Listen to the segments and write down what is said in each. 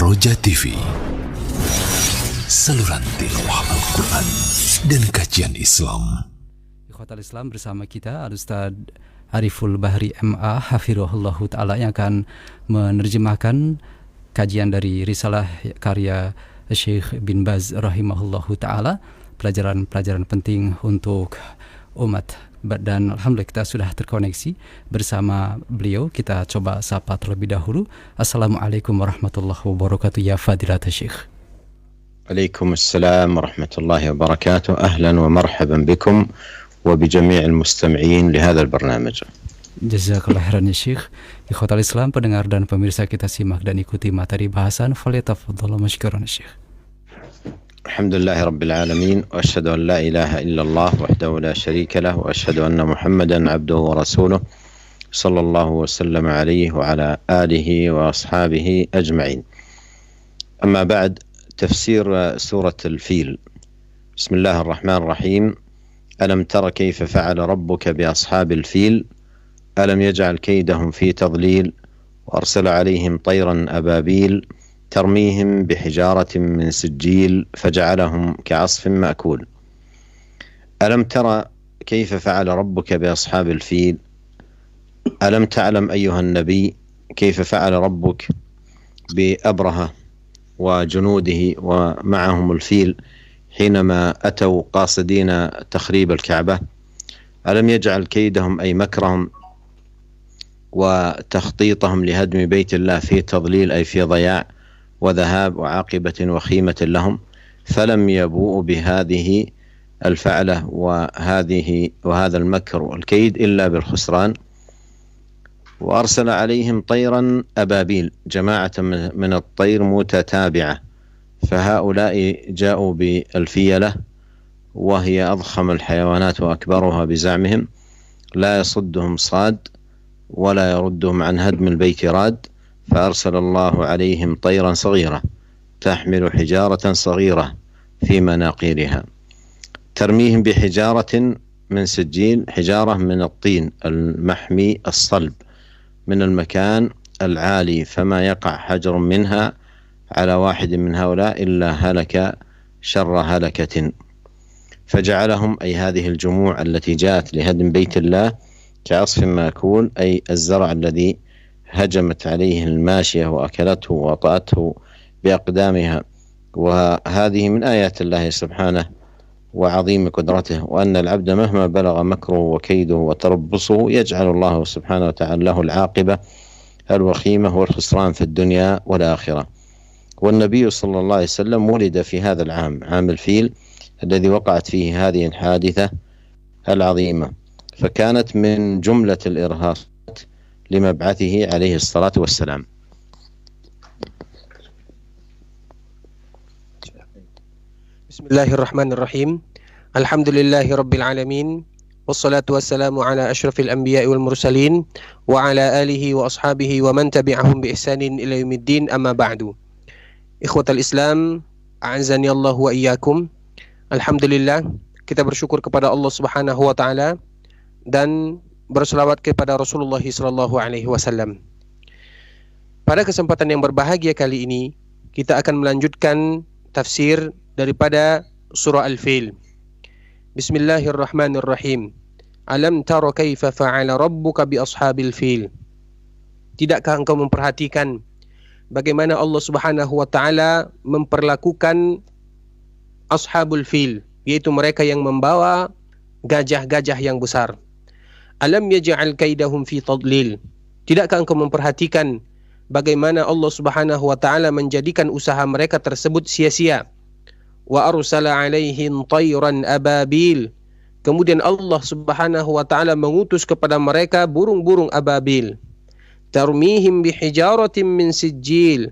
Roja TV, saluran tilawah Al-Quran dan kajian Islam. Ikhwatal Islam, bersama kita Al-Ustaz Ariful Bahri MA Hafirullahu Ta'ala yang akan menerjemahkan kajian dari risalah karya Syekh bin Baz rahimahullahu ta'ala, pelajaran-pelajaran penting untuk umat. Dan alhamdulillah kita sudah terkoneksi bersama beliau. Kita coba sapa terlebih dahulu. Assalamualaikum warahmatullahi wabarakatuh ya Fadilat Syekh. Waalaikumsalam warahmatullahi wabarakatuh. Ahlan wa marhaban bikum wa bi jami'il mustami'in li hadzal barnamij. Jazakallah khairan ya Syekh. Ikhwatal Islam, pendengar dan pemirsa, kita simak dan ikuti materi bahasan. Falyatafaddal mashkuran Syekh. Alhamdulillahi Rabbil Alamin, wa ashhadu an la ilaha illallah wahdahu la sharika lah, wa ashhadu anna Muhammadan abduhu wa rasuluh sallallahu wa sallam alayhi wa ala alihi wa ashabihi ajma'in. Amma ba'd, tafsir surah Al-Fil. Bismillahirrahmanirrahim. Alam tara kayfa fa'ala rabbuka bi ashabil fil alam yaj'al kaydahum fi tadlil wa arsala alayhim tayran ababil ترميهم بحجارة من سجيل فجعلهم كعصف مأكول. ألم ترى كيف فعل ربك بأصحاب الفيل ألم تعلم أيها النبي كيف فعل ربك بأبرهة وجنوده ومعهم الفيل حينما أتوا قاصدين تخريب الكعبة؟ ألم يجعل كيدهم أي مكرهم وتخطيطهم لهدم بيت الله في تضليل أي في ضياع وذهاب وعاقبة وخيمة لهم؟ فلم يبوءوا بهذه الفعلة وهذا المكر والكيد إلا بالخسران. وأرسل عليهم طيرا أبابيل، جماعة من الطير متتابعة، فهؤلاء جاءوا بالفيلة وهي أضخم الحيوانات وأكبرها بزعمهم، لا يصدهم صاد ولا يردهم عن هدم البيت راد، فأرسل الله عليهم طيرا صغيرة تحمل حجارة صغيرة في مناقيرها ترميهم بحجارة من سجيل، حجارة من الطين المحمي الصلب من المكان العالي، فما يقع حجر منها على واحد من هؤلاء إلا هلك شر هلكة. فجعلهم أي هذه الجموع التي جاءت لهدم بيت الله كعصف مأكول، أي الزرع الذي هجمت عليه الماشية وأكلته وطأته بأقدامها. وهذه من آيات الله سبحانه وعظيم قدرته، وأن العبد مهما بلغ مكره وكيده وتربصه يجعل الله سبحانه وتعالى له العاقبة الوخيمة والخسران في الدنيا والآخرة. والنبي صلى الله عليه وسلم ولد في هذا العام، عام الفيل، الذي وقعت فيه هذه الحادثة العظيمة، فكانت من جملة الإرهاص لمبعثه عليه الصلاة والسلام. بسم الله الرحمن الرحيم. الحمد لله رب العالمين، والصلاة والسلام على أشرف الأنبياء والمرسلين وعلى آله وأصحابه ومن تبعهم بإحسان إلى يوم الدين. أما بعد. إخوة الإسلام, أعزني الله وإياكم. Alhamdulillah, kita bersyukur kepada Allah Subhanahu wa taala dan berselawat kepada Rasulullah sallallahu alaihi wasallam. Pada kesempatan yang berbahagia kali ini, kita akan melanjutkan tafsir daripada surah Al-Fil. Bismillahirrahmanirrahim. Alam tara kaifa fa'ala rabbuka bi ashabil fil. Tidakkah engkau memperhatikan bagaimana Allah Subhanahu wa taala memperlakukan ashabul fil, yaitu mereka yang membawa gajah-gajah yang besar. Alam yaj'al kaidahum fi tadlil. Tidakkah engkau memperhatikan bagaimana Allah Subhanahu wa taala menjadikan usaha mereka tersebut sia-sia? Wa arsala alaihim tayran ababil. Kemudian Allah Subhanahu wa taala mengutus kepada mereka burung-burung ababil. Tarmihim bihijaratin min sijil,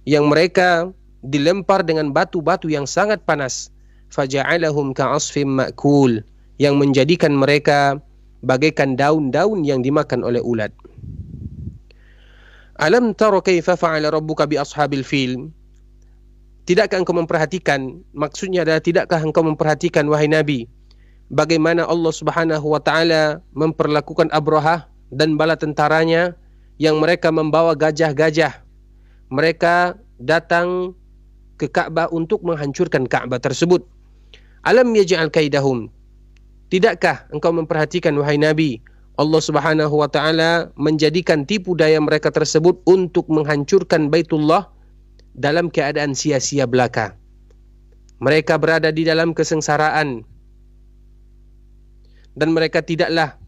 yang mereka dilempar dengan batu-batu yang sangat panas. Faja'alahum ka'asfim ma'kul, yang menjadikan mereka bagaikan daun-daun yang dimakan oleh ulat. Alam tara kaifa fa'ala rabbuka bi ashabil fil. Tidakkah engkau memperhatikan, maksudnya adalah tidakkah engkau memperhatikan wahai Nabi, bagaimana Allah Subhanahu wa taala memperlakukan Abrahah dan bala tentaranya yang mereka membawa gajah-gajah. Mereka datang ke Ka'bah untuk menghancurkan Ka'bah tersebut. Alam yaj'al kaidahum, tidakkah engkau memperhatikan wahai Nabi, Allah Subhanahu wa taala menjadikan tipu daya mereka tersebut untuk menghancurkan Baitullah dalam keadaan sia-sia belaka. Mereka berada di dalam kesengsaraan dan mereka tidaklah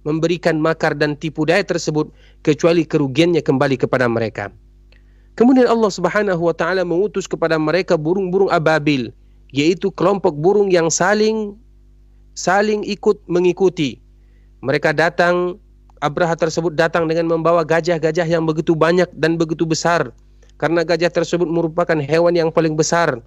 memberikan makar dan tipu daya tersebut kecuali kerugiannya kembali kepada mereka. Kemudian Allah Subhanahu wa taala mengutus kepada mereka burung-burung ababil, yaitu kelompok burung yang saling ikut mengikuti. Mereka datang, Abraha tersebut datang dengan membawa gajah-gajah yang begitu banyak dan begitu besar, karena gajah tersebut merupakan hewan yang paling besar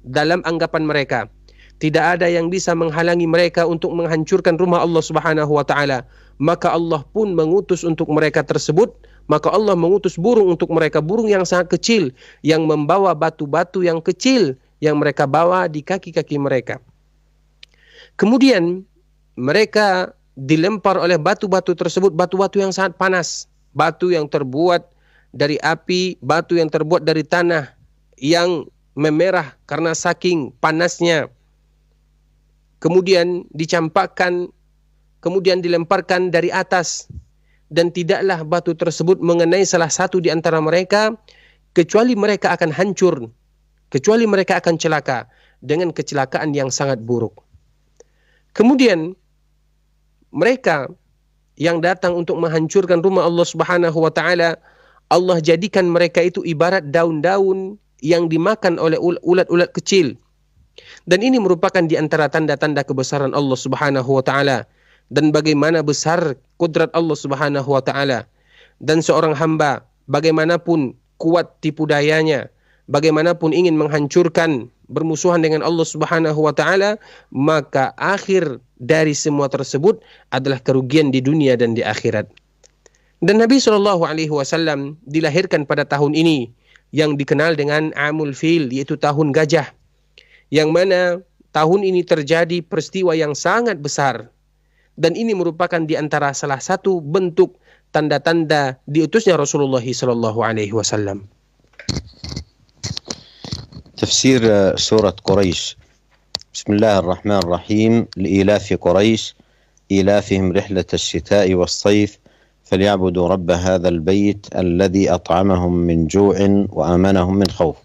dalam anggapan mereka. Tidak ada yang bisa menghalangi mereka untuk menghancurkan rumah Allah Subhanahu wa taala. Maka Allah pun mengutus untuk mereka tersebut, maka Allah mengutus burung untuk mereka, burung yang sangat kecil yang membawa batu-batu yang kecil yang mereka bawa di kaki-kaki mereka. Kemudian mereka dilempar oleh batu-batu tersebut, batu-batu yang sangat panas, batu yang terbuat dari api, batu yang terbuat dari tanah yang memerah karena saking panasnya. Kemudian dicampakkan, kemudian dilemparkan dari atas, dan tidaklah batu tersebut mengenai salah satu di antara mereka kecuali mereka akan hancur, kecuali mereka akan celaka dengan kecelakaan yang sangat buruk. Kemudian mereka yang datang untuk menghancurkan rumah Allah Subhanahu wa taala, Allah jadikan mereka itu ibarat daun-daun yang dimakan oleh ulat-ulat kecil. Dan ini merupakan di antara tanda-tanda kebesaran Allah Subhanahu wa taala dan bagaimana besar kudrat Allah Subhanahu wa taala. Dan seorang hamba bagaimanapun kuat tipu dayanya, bagaimanapun ingin menghancurkan, bermusuhan dengan Allah Subhanahu wa taala, maka akhir dari semua tersebut adalah kerugian di dunia dan di akhirat. Dan Nabi SAW dilahirkan pada tahun ini yang dikenal dengan Amul Fil, yaitu tahun gajah, yang mana tahun ini terjadi peristiwa yang sangat besar, dan ini merupakan di antara salah satu bentuk tanda-tanda diutusnya Rasulullah SAW. تفسير سورة قريش. بسم الله الرحمن الرحيم. لإيلاف قريش إيلافهم رحلة الشتاء والصيف فليعبدوا رب هذا البيت الذي أطعمهم من جوع وآمنهم من خوف.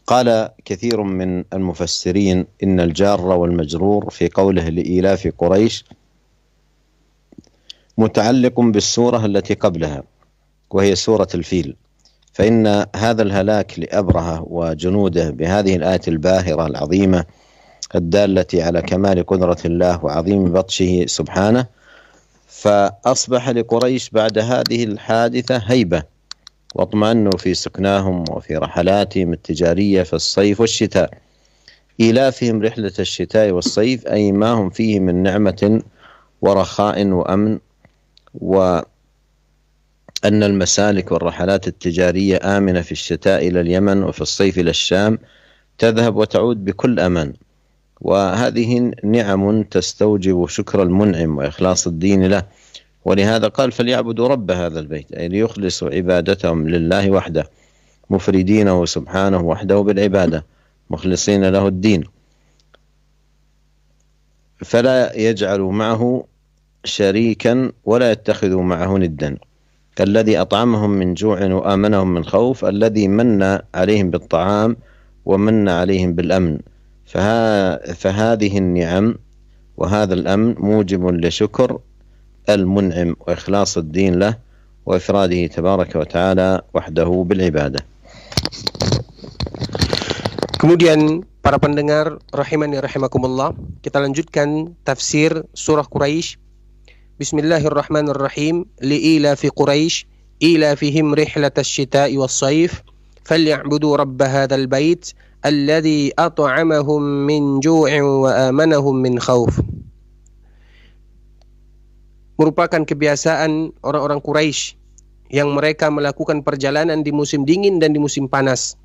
قال كثير من المفسرين إن الجار والمجرور في قوله لإيلاف قريش متعلق بالسورة التي قبلها وهي سورة الفيل، فإن هذا الهلاك لأبرهة وجنوده بهذه الآية الباهرة العظيمة الدالة على كمال قدرة الله وعظيم بطشه سبحانه، فأصبح لقريش بعد هذه الحادثة هيبة واطمأنوا في سكناهم وفي رحلاتهم التجارية في الصيف والشتاء. إيلافهم رحلة الشتاء والصيف أي ما هم فيه من نعمة ورخاء وأمن، وأن المسالك والرحلات التجارية آمنة في الشتاء إلى اليمن وفي الصيف إلى الشام تذهب وتعود بكل أمان، وهذه نعم تستوجب شكر المنعم وإخلاص الدين له. ولهذا قال فليعبدوا رب هذا البيت، أي ليخلصوا عبادتهم لله وحده مفردينه سبحانه وحده بالعبادة مخلصين له الدين، فلا يجعلوا معه شريكا ولا يتخذوا معه ندا. الذي أطعمهم من جوع وآمنهم من خوف، الذي من عليهم بالطعام ومن عليهم بالأمن، فهذه النعم وهذا الأمن موجب لشكر المنعم وإخلاص الدين له وإفراده تبارك وتعالى وحده بالعبادة. Kemudian para pendengar rahimani rahimakumullah, kita lanjutkan tafsir surah Quraisy. Bismillahirrahmanirrahim. Li'ilafi Quraisy ilafihim rihlatasy syita'i was-sayf falya'budu rabb hadzal bait alladzi at'amahum min ju'in wa amanahum min khauf. Merupakan kebiasaan orang-orang Quraisy yang mereka melakukan perjalanan di musim dingin dan di musim panas.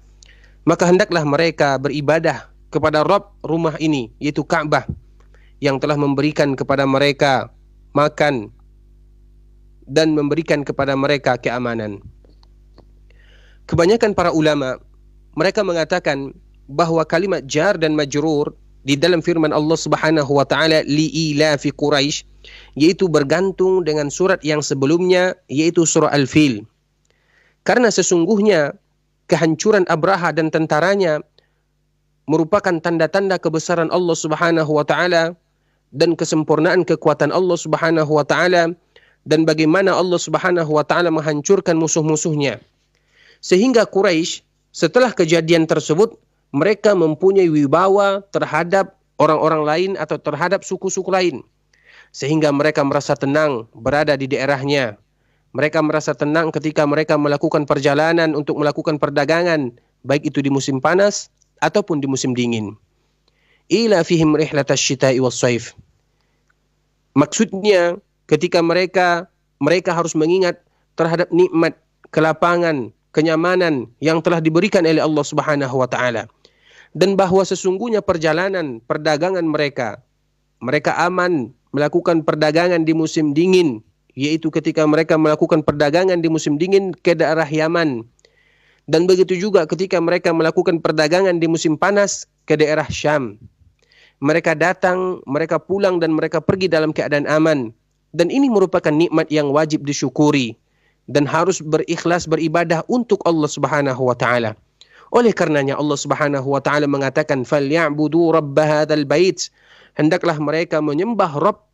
Maka hendaklah mereka beribadah kepada Rabb rumah ini, yaitu Ka'bah, yang telah memberikan kepada mereka makan dan memberikan kepada mereka keamanan. kebanyakan para ulama mereka mengatakan bahwa kalimat jar dan majrur di dalam firman Allah Subhanahu wa taala li'ilafi Quraisy yaitu bergantung dengan surat yang sebelumnya yaitu surah Al-Fil. Karena sesungguhnya kehancuran Abraha dan tentaranya merupakan tanda-tanda kebesaran Allah Subhanahu wa taala dan kesempurnaan kekuatan Allah Subhanahu wa taala dan bagaimana Allah Subhanahu wa taala menghancurkan musuh-musuhnya. Sehingga Quraisy setelah kejadian tersebut mereka mempunyai wibawa terhadap orang-orang lain atau terhadap suku-suku lain. Sehingga mereka merasa tenang berada di daerahnya. Mereka merasa tenang ketika mereka melakukan perjalanan untuk melakukan perdagangan, baik itu di musim panas ataupun di musim dingin. Ila fihim rihlatash syita'i was-shaif. Maksudnya ketika mereka harus mengingat terhadap nikmat, kelapangan, kenyamanan yang telah diberikan oleh Allah Subhanahu wa taala. Dan bahwa sesungguhnya perjalanan perdagangan mereka aman melakukan perdagangan di musim dingin, yaitu ketika mereka melakukan perdagangan di musim dingin ke daerah Yaman. Dan begitu juga ketika mereka melakukan perdagangan di musim panas ke daerah Syam. Mereka datang, mereka pulang dan mereka pergi dalam keadaan aman. Dan ini merupakan nikmat yang wajib disyukuri dan harus berikhlas beribadah untuk Allah Subhanahu wa taala. Oleh karenanya Allah Subhanahu wa taala mengatakan falyabudu rabb hadzal bait, hendaklah mereka menyembah Rabb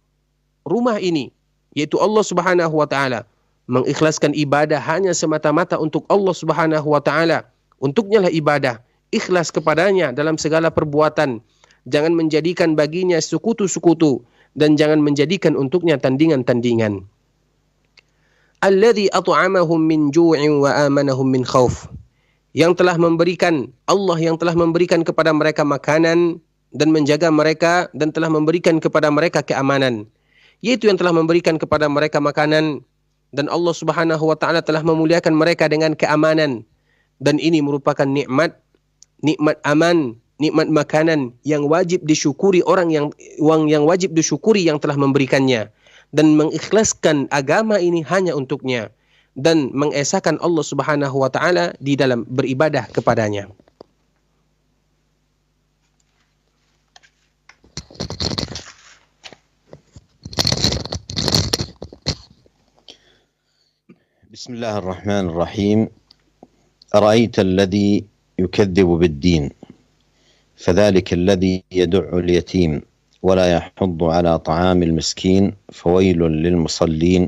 rumah ini yaitu Allah Subhanahu wa taala, mengikhlaskan ibadah hanya semata-mata untuk Allah Subhanahu wa taala. Untuknya lah ibadah, ikhlas kepadanya dalam segala perbuatan, jangan menjadikan baginya sekutu-sekutu dan jangan menjadikan untuknya tandingan-tandingan. Alladzi at'amahum min ju'in wa amanahum min khauf, yang telah memberikan, Allah yang telah memberikan kepada mereka makanan dan menjaga mereka dan telah memberikan kepada mereka keamanan. Yaitu yang telah memberikan kepada mereka makanan dan Allah Subhanahu wa taala telah memuliakan mereka dengan keamanan. Dan ini merupakan nikmat aman, nikmat makanan yang wajib disyukuri orang yang wajib disyukuri yang telah memberikannya dan mengikhlaskan agama ini hanya untuknya dan mengesahkan Allah Subhanahu wa taala di dalam beribadah kepadanya. بسم الله الرحمن الرحيم. أرأيت الذي يكذب بالدين فذلك الذي يدع اليتيم ولا يحض على طعام المسكين فويل للمصلين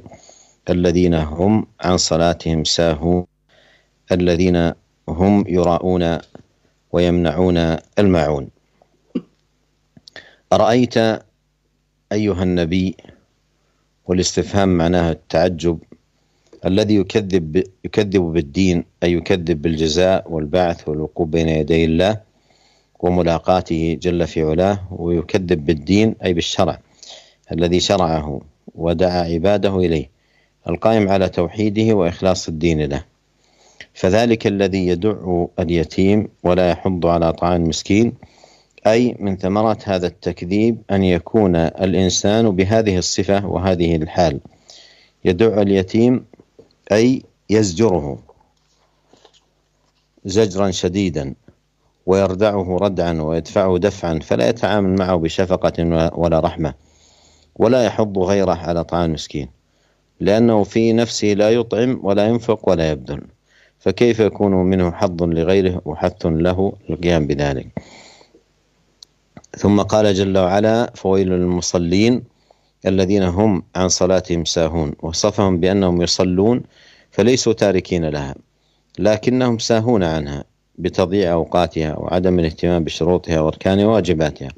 الذين هم عن صلاتهم ساهون الذين هم يراءون ويمنعون الماعون. أرأيت أيها النبي، والاستفهام معناه التعجب، الذي يكذب بالدين أي يكذب بالجزاء والبعث والوقوف بين يدي الله وملاقاته جل في علاه، ويكذب بالدين أي بالشرع الذي شرعه ودعا عباده إليه القائم على توحيده وإخلاص الدين له. فذلك الذي يدع اليتيم ولا يحض على طعام المسكين، أي من ثمرات هذا التكذيب أن يكون الإنسان بهذه الصفة وهذه الحال. يدع اليتيم أي يزجره زجرا شديدا ويردعه ردعا ويدفعه دفعا، فلا يتعامل معه بشفقة ولا رحمة، ولا يحض غيره على طعام المسكين، لأنه في نفسه لا يطعم ولا ينفق ولا يبذل، فكيف يكون منه حظ لغيره وحث له القيام بذلك؟ ثم قال جل وعلا فويل للمصلين الذين هم عن صلاتهم ساهون، وصفهم بأنهم يصلون فليسوا تاركين لها لكنهم ساهون عنها بتضييع أوقاتها وعدم الاهتمام بشروطها وأركانها وواجباتها.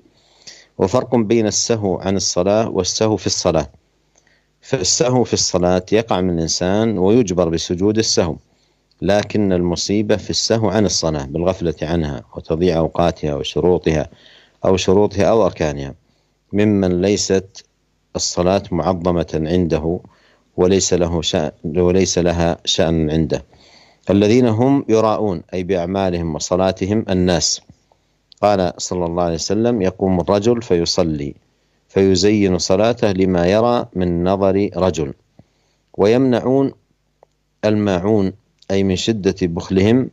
وفرق بين السهو عن الصلاة والسهو في الصلاة. فالسهو في الصلاة يقع من الإنسان ويجبر بسجود السهو، لكن المصيبة في السهو عن الصلاة بالغفلة عنها وتضييع أوقاتها وشروطها أو أركانها، ممن ليست الصلاة معظمة عنده وليس لها شأن عنده. الذين هم يراءون أي بأعمالهم وصلاتهم الناس. قال صلى الله عليه وسلم يقوم الرجل فيصلي فيزين صلاته لما يرى من نظر رجل. ويمنعون الماعون أي من شدة بخلهم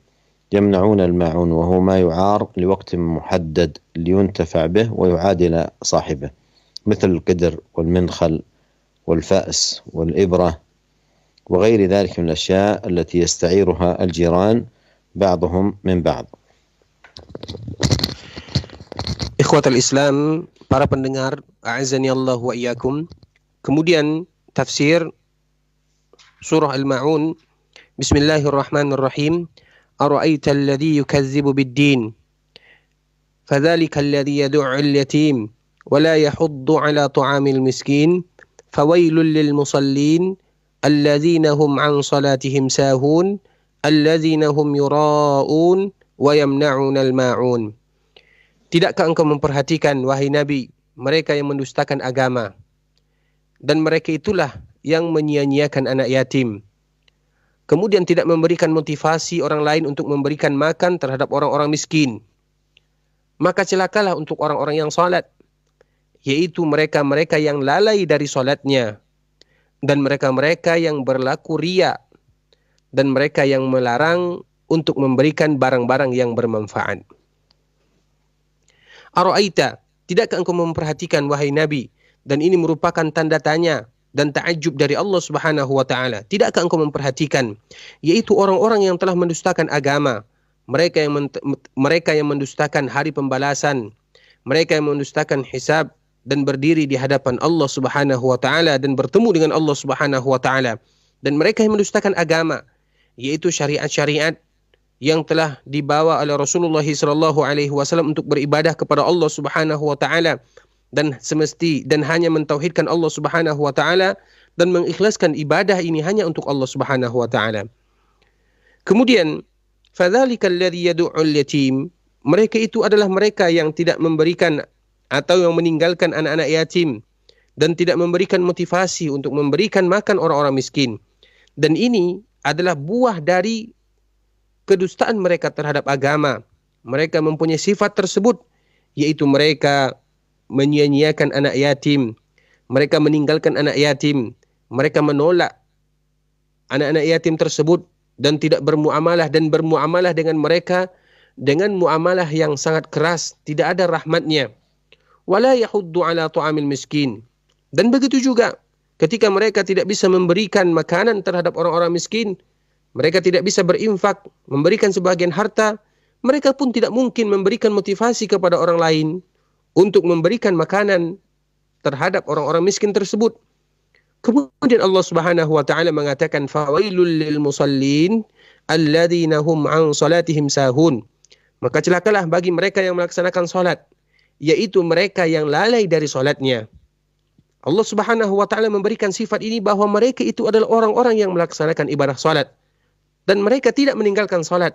يمنعون الماعون، وهو ما يعار لوقت محدد لينتفع به ويعاد إلى صاحبه، مثل القدر والمنخل والفأس والإبرة وغير ذلك من الأشياء التي يستعيرها الجيران بعضهم من بعض. Ikhwatal Islam, para pendengar, a'azzani Allah wa iyyakum. Kemudian tafsir surah Al-Ma'un. Bismillahirrahmanirrahim. Ara'aita alladhi yukazzibu bid-din fadhalika alladhi yad'u al-yatim wa la yahuddu 'ala ta'amil miskin fawailul lil musallin alladhina hum 'an salatihim sahun alladhina hum yura'un wa yamna'una al-ma'un. Tidakkah engkau memperhatikan, wahai Nabi, mereka yang mendustakan agama, dan mereka itulah yang menyia-nyiakan anak yatim, kemudian tidak memberikan motivasi orang lain untuk memberikan makan terhadap orang-orang miskin. Maka celakalah untuk orang-orang yang salat, yaitu mereka-mereka yang lalai dari salatnya, dan mereka-mereka yang berlaku riya, dan mereka yang melarang untuk memberikan barang-barang yang bermanfaat. Ara'aita, tidakkah engkau memperhatikan, wahai Nabi, dan ini merupakan tanda tanya dan ta'ajub dari Allah Subhanahu wa taala. Tidakkah engkau memperhatikan, yaitu orang-orang yang telah mendustakan agama, mereka yang mendustakan hari pembalasan, mereka yang mendustakan hisab dan berdiri di hadapan Allah Subhanahu wa taala dan bertemu dengan Allah Subhanahu wa taala, dan mereka yang mendustakan agama, yaitu syariat-syariat yang telah dibawa oleh Rasulullah SAW untuk beribadah kepada Allah Subhanahu wa taala dan hanya mentauhidkan Allah Subhanahu wa taala dan mengikhlaskan ibadah ini hanya untuk Allah Subhanahu wa taala. Kemudian fadzalikal ladzi yad'ul yatim, mereka itu adalah mereka yang tidak memberikan atau yang meninggalkan anak-anak yatim dan tidak memberikan motivasi untuk memberikan makan orang-orang miskin. Dan ini adalah buah dari kedustaan mereka terhadap agama. Mereka mempunyai sifat tersebut, yaitu mereka menyia-nyiakan anak yatim, mereka meninggalkan anak yatim, mereka menolak anak-anak yatim tersebut dan tidak bermuamalah dengan mereka dengan muamalah yang sangat keras, tidak ada rahmatnya. Wala yahuddu ala ta'amil miskin. Dan begitu juga ketika mereka tidak bisa memberikan makanan terhadap orang-orang miskin, mereka tidak bisa berinfak, memberikan sebagian harta, mereka pun tidak mungkin memberikan motivasi kepada orang lain untuk memberikan makanan terhadap orang-orang miskin tersebut. Kemudian Allah Subhanahu wa taala mengatakan fawailul lil musallin alladzina hum an salatihim sahun. Maka celakalah bagi mereka yang melaksanakan salat, yaitu mereka yang lalai dari salatnya. Allah Subhanahu wa taala memberikan sifat ini bahwa mereka itu adalah orang-orang yang melaksanakan ibadah salat dan mereka tidak meninggalkan salat,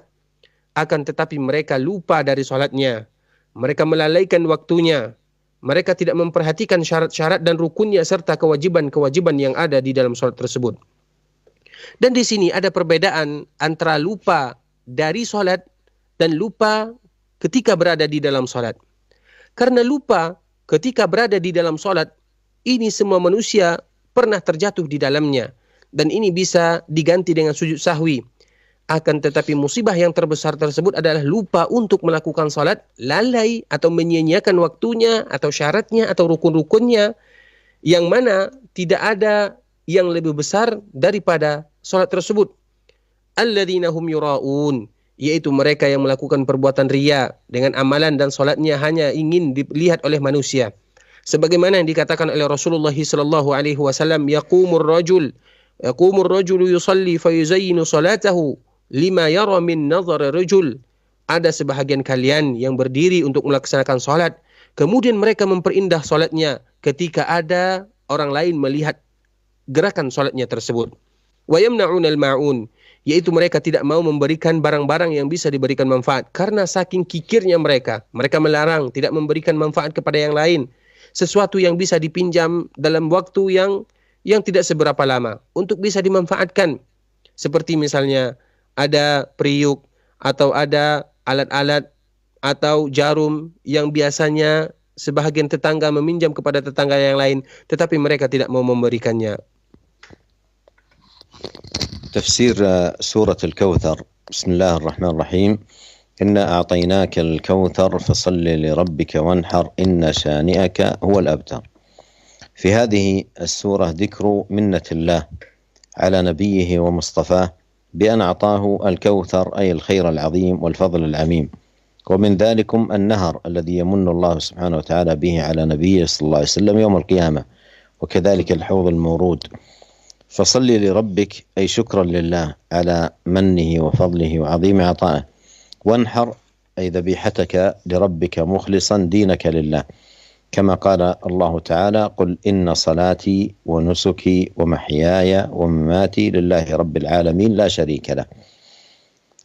akan tetapi mereka lupa dari salatnya. Mereka melalaikan waktunya. Mereka tidak memperhatikan syarat-syarat dan rukunnya serta kewajiban-kewajiban yang ada di dalam salat tersebut. Dan di sini ada perbedaan antara lupa dari salat dan lupa ketika berada di dalam salat. Karena lupa ketika berada di dalam salat, ini semua manusia pernah terjatuh di dalamnya, dan ini bisa diganti dengan sujud sahwi. Akan tetapi musibah yang terbesar tersebut adalah lupa untuk melakukan salat, lalai atau menyia-nyiakan waktunya atau syaratnya atau rukun-rukunnya, yang mana tidak ada yang lebih besar daripada salat tersebut. Alladzina hum yura'un, yaitu mereka yang melakukan perbuatan riya dengan amalan dan salatnya hanya ingin dilihat oleh manusia. Sebagaimana yang dikatakan oleh Rasulullah sallallahu alaihi wasallam, yaqumur rajulu yusalli fayuzayyinu salatahu lima yara min nazar rajul. Ada sebahagian kalian yang berdiri untuk melaksanakan salat, kemudian mereka memperindah salatnya ketika ada orang lain melihat gerakan salatnya tersebut. Wa yamna'una al-ma'un, yaitu mereka tidak mau memberikan barang-barang yang bisa diberikan manfaat karena saking kikirnya mereka melarang tidak memberikan manfaat kepada yang lain, sesuatu yang bisa dipinjam dalam waktu yang tidak seberapa lama untuk bisa dimanfaatkan. Seperti misalnya ada periuk atau ada alat-alat atau jarum yang biasanya sebahagian tetangga meminjam kepada tetangga yang lain, tetapi mereka tidak mau memberikannya. تفسير سورة الكوثر. بسم الله الرحمن الرحيم. إنا أعطيناك الكوثر فصل لربك وانحر إن شانئك هو الأبتر. في هذه السورة ذكر منة الله على نبيه ومصطفاه بأن أعطاه الكوثر أي الخير العظيم والفضل العميم، ومن ذلكم النهر الذي يمن الله سبحانه وتعالى به على نبيه صلى الله عليه وسلم يوم القيامة، وكذلك الحوض المورود. فصل لربك أي شكرا لله على منه وفضله وعظيم عطائه، وانحر أي ذبيحتك لربك مخلصا دينك لله، كما قال الله تعالى: قل إن صلاتي ونسكي ومحياي ومماتي لله رب العالمين لا شريك له.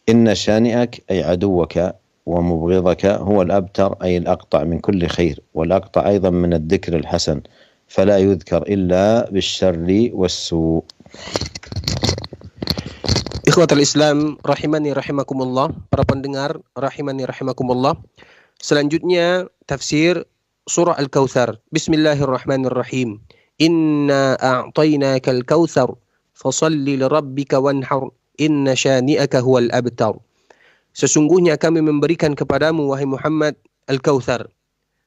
إن شانئك أي عدوك ومبغضك هو الأبتر أي الأقطع من كل خير، والأقطع أيضا من الذكر الحسن، فلا يذكر إلا بالشر والسوء. Ikhwatul Islam rahimani rahimakumullah, para pendengar rahimani rahimakumullah. Selanjutnya tafsir surah Al-Kautsar. Bismillahirrahmanirrahim. Inna a'tainaka al-kautsar fashalli lirabbika wanhar inna syani'aka huwal abtar. Sesungguhnya kami memberikan kepadamu wahai Muhammad Al-Kautsar,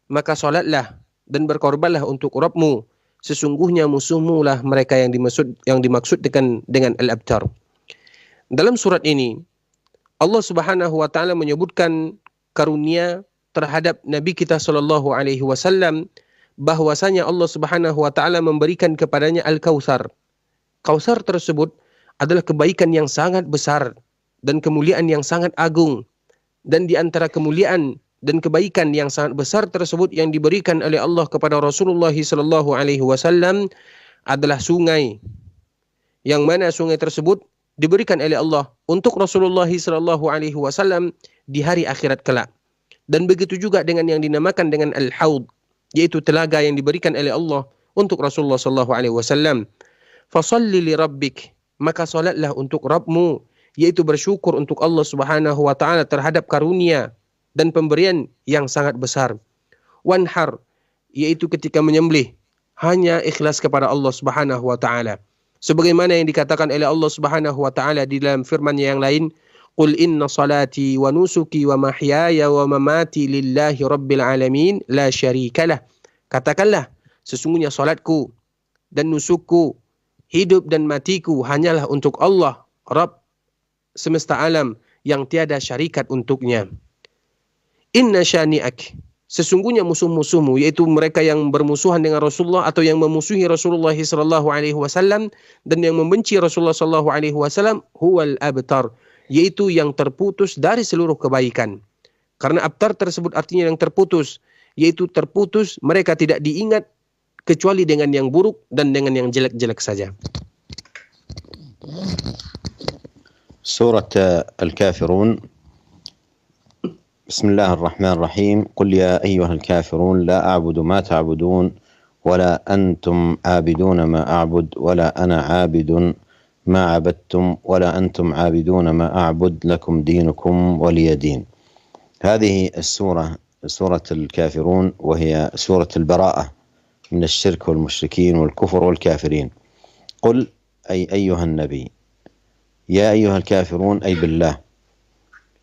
maka salatlah dan berkorbanlah untuk Rabbmu, sesungguhnya musuhmu lah mereka yang dimaksud dengan al-abtar. Dalam surat ini Allah Subhanahu wa taala menyebutkan karunia terhadap Nabi kita sallallahu alaihi wasallam, bahwasanya Allah Subhanahu wa taala memberikan kepadanya Al-Kautsar. Kautsar tersebut adalah kebaikan yang sangat besar dan kemuliaan yang sangat agung, dan di antara kemuliaan dan kebaikan yang sangat besar tersebut yang diberikan oleh Allah kepada Rasulullah sallallahu alaihi wasallam adalah sungai, yang mana sungai tersebut diberikan oleh Allah untuk Rasulullah sallallahu alaihi wasallam di hari akhirat kelak. Dan begitu juga dengan yang dinamakan dengan al-haud, yaitu telaga yang diberikan oleh Allah untuk Rasulullah sallallahu alaihi wasallam. Fashalli li rabbik, maka salatlah untuk Rabbmu, yaitu bersyukur untuk Allah Subhanahu wa taala terhadap karunia dan pemberian yang sangat besar. Wanhar, yaitu ketika menyembelih hanya ikhlas kepada Allah Subhanahu wa taala. Sebagaimana yang dikatakan oleh Allah Subhanahu wa taala di dalam firman-Nya yang lain, "Qul inna salati wa nusuki wa mahyaya wa mamati lillahi rabbil alamin la syarikalah." Katakanlah, sesungguhnya salatku dan nusukku, hidup dan matiku hanyalah untuk Allah, Rabb semesta alam yang tiada syarikat untuknya. Inna syani'ak, sesungguhnya musuh-musuhmu, yaitu mereka yang bermusuhan dengan Rasulullah atau yang memusuhi Rasulullah sallallahu alaihi wasallam dan yang membenci Rasulullah sallallahu alaihi wasallam, huwal abtar, yaitu yang terputus dari seluruh kebaikan. Karena abtar tersebut artinya yang terputus, yaitu terputus, mereka tidak diingat kecuali dengan yang buruk dan dengan yang jelek-jelek saja. سورة الكافرون. بسم الله الرحمن الرحيم. قل يا أيها الكافرون لا أعبد ما تعبدون ولا أنتم عابدون ما أعبد ولا أنا عابد ما عبدتم ولا أنتم عابدون ما أعبد لكم دينكم ولي دين. هذه السورة سورة الكافرون، وهي سورة البراءة من الشرك والمشركين والكفر والكافرين. قل أي أيها النبي، يا أيها الكافرون أي بالله،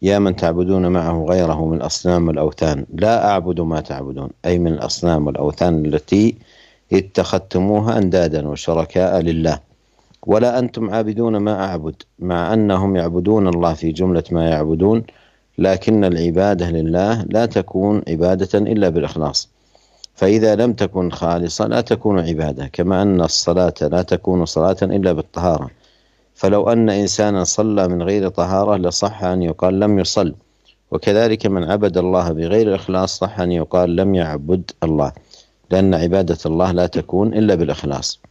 يا من تعبدون معه غيره من الأصنام والأوثان، لا أعبد ما تعبدون أي من الأصنام والأوثان التي اتخذتموها أندادا وشركاء لله، ولا أنتم عابدون ما أعبد، مع أنهم يعبدون الله في جملة ما يعبدون، لكن العبادة لله لا تكون عبادة إلا بالإخلاص، فإذا لم تكن خالصة لا تكون عبادة، كما أن الصلاة لا تكون صلاة إلا بالطهارة، فلو أن إنسانا صلى من غير طهارة لصح أن يقال لم يصل، وكذلك من عبد الله بغير إخلاص صح أن يقال لم يعبد الله، لأن عبادة الله لا تكون إلا بالإخلاص.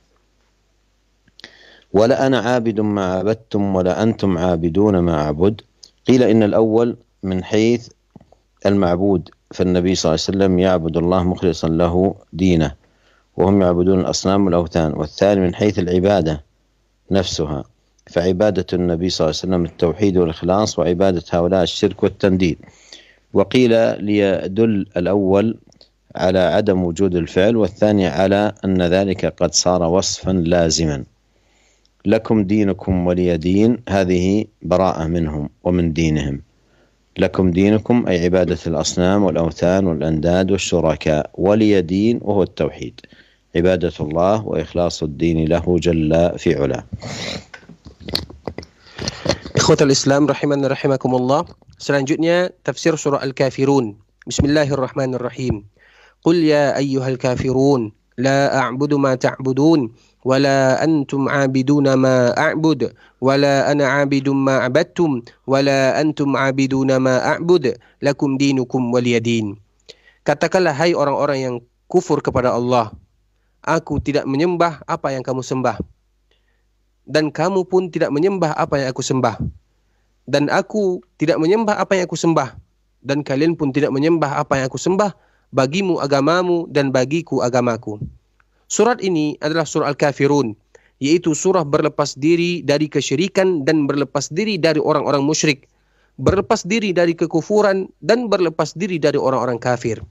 ولا أنا عابد ما عبدتم ولا أنتم عابدون ما أعبد. قيل إن الأول من حيث المعبود، فالنبي صلى الله عليه وسلم يعبد الله مخلصا له دينه، وهم يعبدون الأصنام والأوثان. والثاني من حيث العبادة نفسها، فعبادة النبي صلى الله عليه وسلم التوحيد والإخلاص، وعبادة هؤلاء الشرك والتنديد. وقيل ليدل الأول على عدم وجود الفعل، والثاني على أن ذلك قد صار وصفا لازما. لكم دينكم ولي دين هذه براءة منهم ومن دينهم. لكم دينكم أي عبادة الأصنام والأوثان والأنداد والشركاء، ولي دين وهو التوحيد، عبادة الله وإخلاص الدين له جل في علاه. Ikhwatal Islam rahiman rahimakumullah. Selanjutnya tafsir surah Al-Kafirun. Bismillahirrahmanirrahim. Qul ya ayyuhal kafirun la a'budu ma ta'budun wala antum 'abiduna ma a'bud wala ana 'abidum ma 'abadtum wala antum 'abiduna ma a'bud lakum dinukum waliyadin. Katakanlah hai orang-orang yang kufur kepada Allah, aku tidak menyembah apa yang kamu sembah, dan kamu pun tidak menyembah apa yang aku sembah, dan aku tidak menyembah apa yang aku sembah, dan kalian pun tidak menyembah apa yang aku sembah. Bagimu agamamu dan bagiku agamaku. Surat ini adalah surah Al-Kafirun, yaitu surah berlepas diri dari kesyirikan dan berlepas diri dari orang-orang musyrik, berlepas diri dari kekufuran dan berlepas diri dari orang-orang kafir.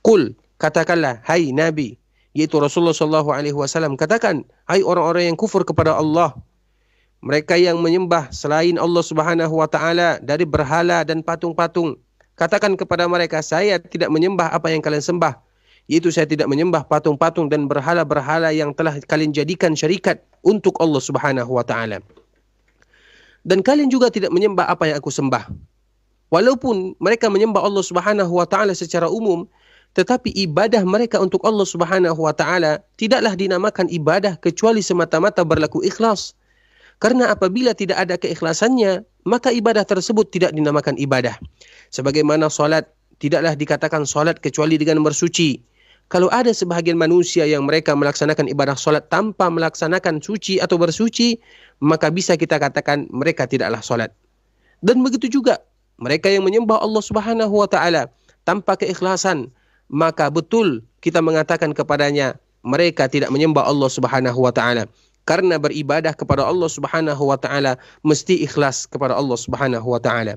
Qul, katakanlah hai Nabi, yaitu Rasulullah SAW, katakan hai orang-orang yang kufur kepada Allah, mereka yang menyembah selain Allah Subhanahu wa taala dari berhala dan patung-patung. Katakan kepada mereka, saya tidak menyembah apa yang kalian sembah, yaitu saya tidak menyembah patung-patung dan berhala-berhala yang telah kalian jadikan syarikat untuk Allah Subhanahu wa taala. Dan kalian juga tidak menyembah apa yang aku sembah. Walaupun mereka menyembah Allah Subhanahu wa taala secara umum, tetapi ibadah mereka untuk Allah Subhanahu wa taala tidaklah dinamakan ibadah kecuali semata-mata berlaku ikhlas. Karena apabila tidak ada keikhlasannya, maka ibadah tersebut tidak dinamakan ibadah. Sebagaimana solat, tidaklah dikatakan solat kecuali dengan bersuci. Kalau ada sebahagian manusia yang mereka melaksanakan ibadah solat tanpa melaksanakan suci atau bersuci, maka bisa kita katakan mereka tidaklah solat. Dan begitu juga, mereka yang menyembah Allah Subhanahu wa taala tanpa keikhlasan, maka betul kita mengatakan kepadanya, mereka tidak menyembah Allah Subhanahu wa taala. Karena beribadah kepada Allah Subhanahu wa taala mesti ikhlas kepada Allah Subhanahu wa taala.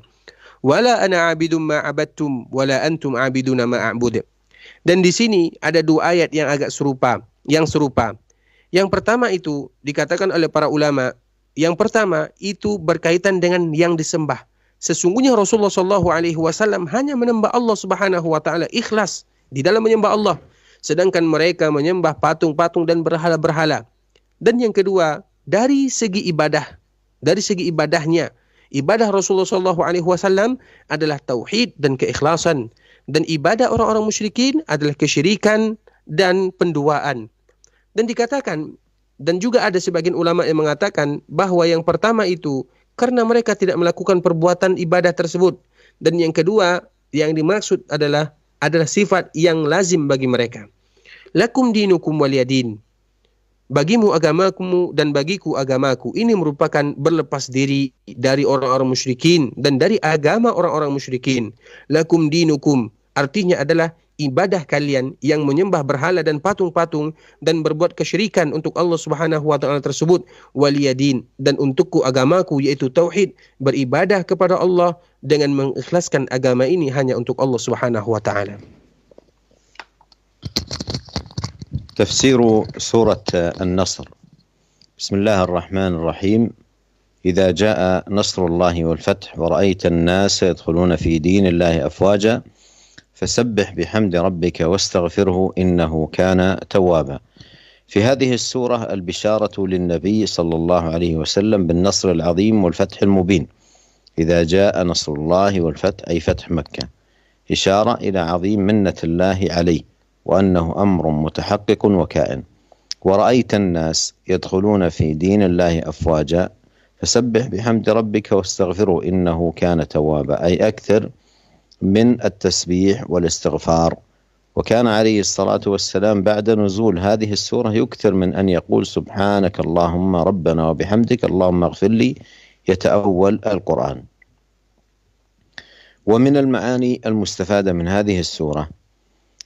Wala ana 'abidum ma 'abadtum wala antum 'abiduna ma a'bud. Dan di sini ada dua ayat yang agak serupa, Yang pertama itu dikatakan oleh para ulama, yang pertama itu berkaitan dengan yang disembah. Sesungguhnya Rasulullah SAW hanya menyembah Allah Subhanahu wa taala ikhlas di dalam menyembah Allah, sedangkan mereka menyembah patung-patung dan berhala-berhala. Dan yang kedua, dari segi ibadahnya, ibadah Rasulullah SAW adalah tauhid dan keikhlasan, dan ibadah orang-orang musyrikin adalah kesyirikan dan penduaan. Dan dikatakan, dan juga ada sebagian ulama yang mengatakan bahwa yang pertama itu karena mereka tidak melakukan perbuatan ibadah tersebut, dan yang kedua yang dimaksud adalah sifat yang lazim bagi mereka. Lakum dinukum waliyadin. Bagimu agamamu dan bagiku agamaku. Ini merupakan berlepas diri dari orang-orang musyrikin dan dari agama orang-orang musyrikin. Lakum dinukum artinya adalah ibadah kalian yang menyembah berhala dan patung-patung dan berbuat kesyirikan untuk Allah Subhanahu wa taala tersebut, waliyadin, dan untukku agamaku yaitu tauhid, beribadah kepada Allah dengan mengikhlaskan agama ini hanya untuk Allah Subhanahu wa taala. تفسير سورة النصر. بسم الله الرحمن الرحيم. إذا جاء نصر الله والفتح ورأيت الناس يدخلون في دين الله أفواجا فسبح بحمد ربك واستغفره إنه كان توابا. في هذه السورة البشارة للنبي صلى الله عليه وسلم بالنصر العظيم والفتح المبين. إذا جاء نصر الله والفتح أي فتح مكة، إشارة إلى عظيم منة الله عليه وأنه أمر متحقق وكائن. ورأيت الناس يدخلون في دين الله أفواجا فسبح بحمد ربك واستغفره إنه كان توابا، أي أكثر من التسبيح والاستغفار. وكان عليه الصلاة والسلام بعد نزول هذه السورة يكثر من أن يقول سبحانك اللهم ربنا وبحمدك اللهم اغفر لي، يتأول القرآن. ومن المعاني المستفادة من هذه السورة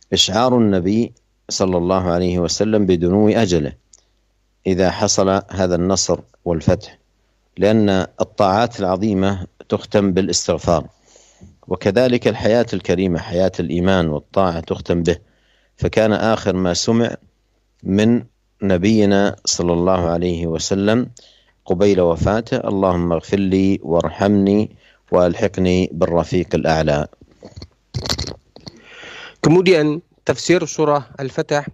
إشعار النبي صلى الله عليه وسلم بدنو أجله إذا حصل هذا النصر والفتح، لأن الطاعات العظيمة تختم بالاستغفار، وكذلك الحياة الكريمة حياة الإيمان والطاعة تختم به. فكان آخر ما سمع من نبينا صلى الله عليه وسلم قبيل وفاته: اللهم اغفر لي وارحمني وألحقني بالرفيق الأعلى. Kemudian tafsir surah Al-Fath.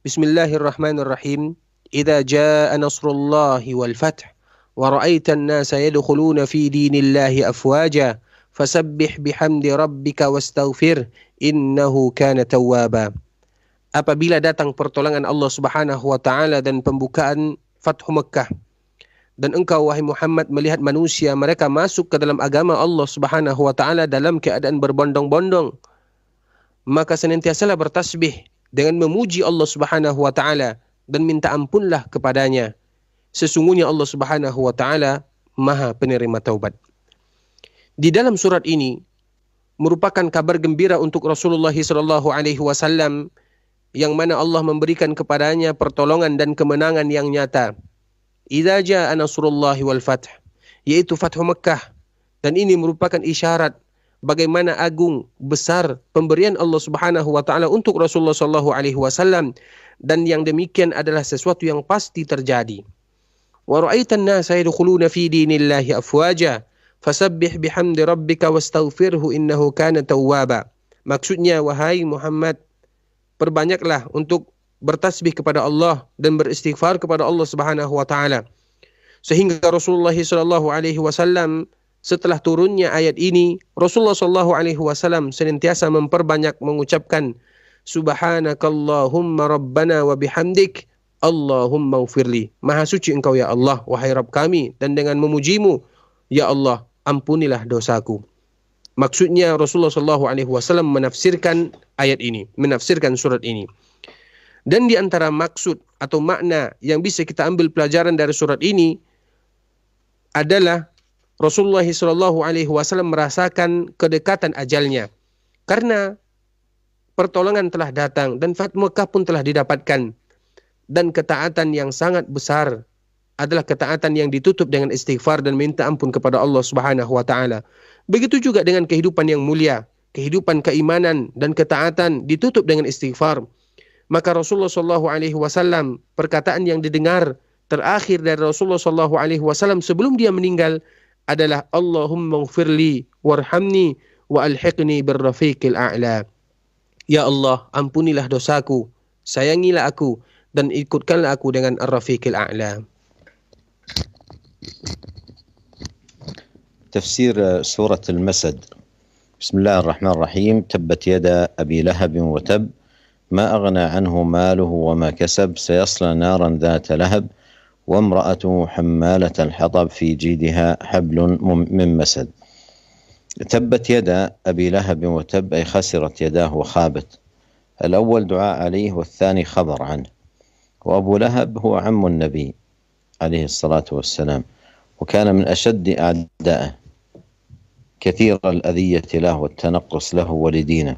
Bismillahirrahmanirrahim. Idza jaa nasrullahi wal fath wa ra'aitan nasa yadkhuluna fi dinillahi afwaja fasabbih bihamdi rabbika wastaghfir innahu kana tawwaba. Apabila datang pertolongan Allah Subhanahu wa taala dan pembukaan Fathu Mekah, dan engkau wahai Muhammad melihat manusia mereka masuk ke dalam agama Allah Subhanahu wa taala dalam keadaan berbondong-bondong, maka senantiasalah bertasbih dengan memuji Allah Subhanahu wa taala dan minta ampunlah kepadanya. Sesungguhnya Allah Subhanahu wa taala Maha penerima taubat. Di dalam surat ini merupakan kabar gembira untuk Rasulullah sallallahu alaihi wasallam yang mana Allah memberikan kepadanya pertolongan dan kemenangan yang nyata. Idza jaa nasrullahi wal fath, yaitu Fathu Mekah, dan ini merupakan isyarat bagaimana agung besar pemberian Allah Subhanahu wa taala untuk Rasulullah sallallahu alaihi wasallam, dan yang demikian adalah sesuatu yang pasti terjadi. Wa ra'aitan nasa yadkhuluna fi dinillahi afwaja fasabbih bihamdi rabbika wastaghfirhu innahu kana tawwaba. Maksudnya, wahai Muhammad, perbanyaklah untuk bertasbih kepada Allah dan beristighfar kepada Allah Subhanahu wa taala. Sehingga Rasulullah sallallahu alaihi wasallam setelah turunnya ayat ini, Rasulullah sallallahu alaihi wasallam senantiasa memperbanyak mengucapkan Subhanakallahumma rabbana wa bihamdik Allahumma ufirli. Maha suci engkau ya Allah, wahai Rabb kami, dan dengan memujimu ya Allah, ampunilah dosaku. Maksudnya Rasulullah sallallahu alaihi wasallam menafsirkan ayat ini, menafsirkan surat ini. Dan di antara maksud atau makna yang bisa kita ambil pelajaran dari surat ini adalah Rasulullah sallallahu alaihi wasallam merasakan kedekatan ajalnya. Karena pertolongan telah datang dan Fathu Mekah pun telah didapatkan. Dan ketaatan yang sangat besar adalah ketaatan yang ditutup dengan istighfar dan minta ampun kepada Allah Subhanahu wa taala. Begitu juga dengan kehidupan yang mulia, kehidupan keimanan dan ketaatan ditutup dengan istighfar. Maka Rasulullah sallallahu alaihi wasallam, perkataan yang didengar terakhir dari Rasulullah sallallahu alaihi wasallam sebelum dia meninggal adalah Allahumma ighfirli warhamni wa alhiqni birrafiqil a'la. Ya Allah, ampunilah dosaku, sayangilah aku, dan ikutkanlah aku dengan ar-rafiqil a'la. تفسير سورة المسد. بسم الله الرحمن الرحيم. تبت يدا أبي لهب وتب ما أغنى عنه ماله وما كسب سيصلى نارا ذات لهب وامرأته حمالة الحطب في جيدها حبل من مسد. تبت يدا أبي لهب وتب أي خسرت يداه وخابت. الأول دعاء عليه والثاني خبر عنه. وأبو لهب هو عم النبي عليه الصلاة والسلام، وكان من أشد أعدائه، كثير الأذية له والتنقص له ولدينه.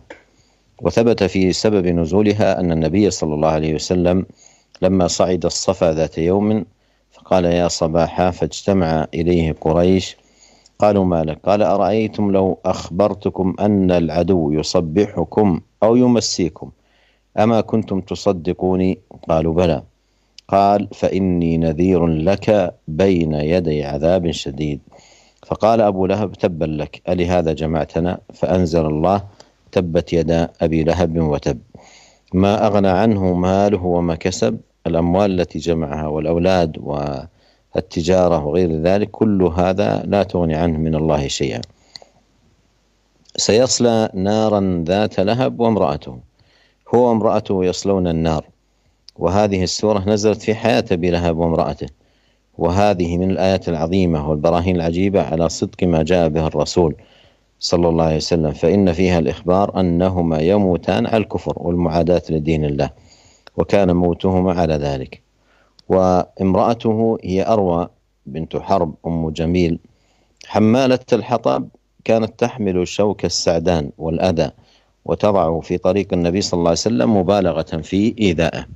وثبت في سبب نزولها أن النبي صلى الله عليه وسلم لما صعد الصفا ذات يوم فقال يا صباحا، فاجتمع إليه قريش قالوا ما لك؟ قال أرأيتم لو أخبرتكم أن العدو يصبحكم أو يمسيكم أما كنتم تصدقوني؟ قالوا بلى. قال فإني نذير لك بين يدي عذاب شديد. فقال أبو لهب تبا لك ألهذا جمعتنا؟ فأنزل الله تبت يدا أبي لهب وتب ما أغنى عنه ماله وما كسب. الأموال التي جمعها والأولاد والتجارة وغير ذلك كل هذا لا تغني عنه من الله شيئا. سيصلى نارا ذات لهب وامرأته، هو وامرأته يصلون النار. وهذه السورة نزلت في حياة أبي لهب وامرأته، وهذه من الآيات العظيمة والبراهين العجيبة على صدق ما جاء به الرسول صلى الله عليه وسلم، فإن فيها الإخبار أنهما يموتان على الكفر والمعاداة لدين الله، وكان موتهما على ذلك. وامرأته هي أروى بنت حرب أم جميل حمالة الحطب، كانت تحمل شوك السعدان والأذى وتضعه في طريق النبي صلى الله عليه وسلم مبالغة في إيذائه.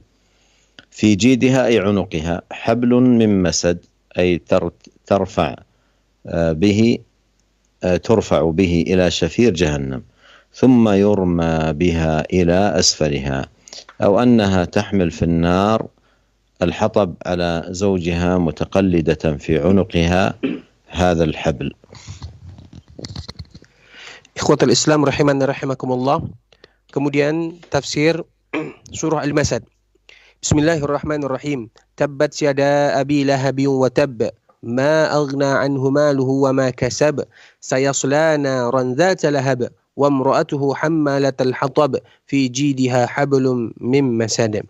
في جيدها أي عنقها حبل من مسد، أي ترفع به إلى شفير جهنم ثم يرمى بها إلى أسفلها، أو أنها تحمل في النار الحطب على زوجها متقلدة في عنقها هذا الحبل. Ikhwatul Islam rahimani rahimakumullah. Kemudian tafsir surah Al-Masad. Bismillahirrahmanirrahim. Tabbat yada abi lahabin wa tabb. Ma aghna anhu maluhu wa ma kasab. Sayasla naran dhata lahab. Wa imra'atuhu hammalatal hatab. Fi jidiha hablum min masad.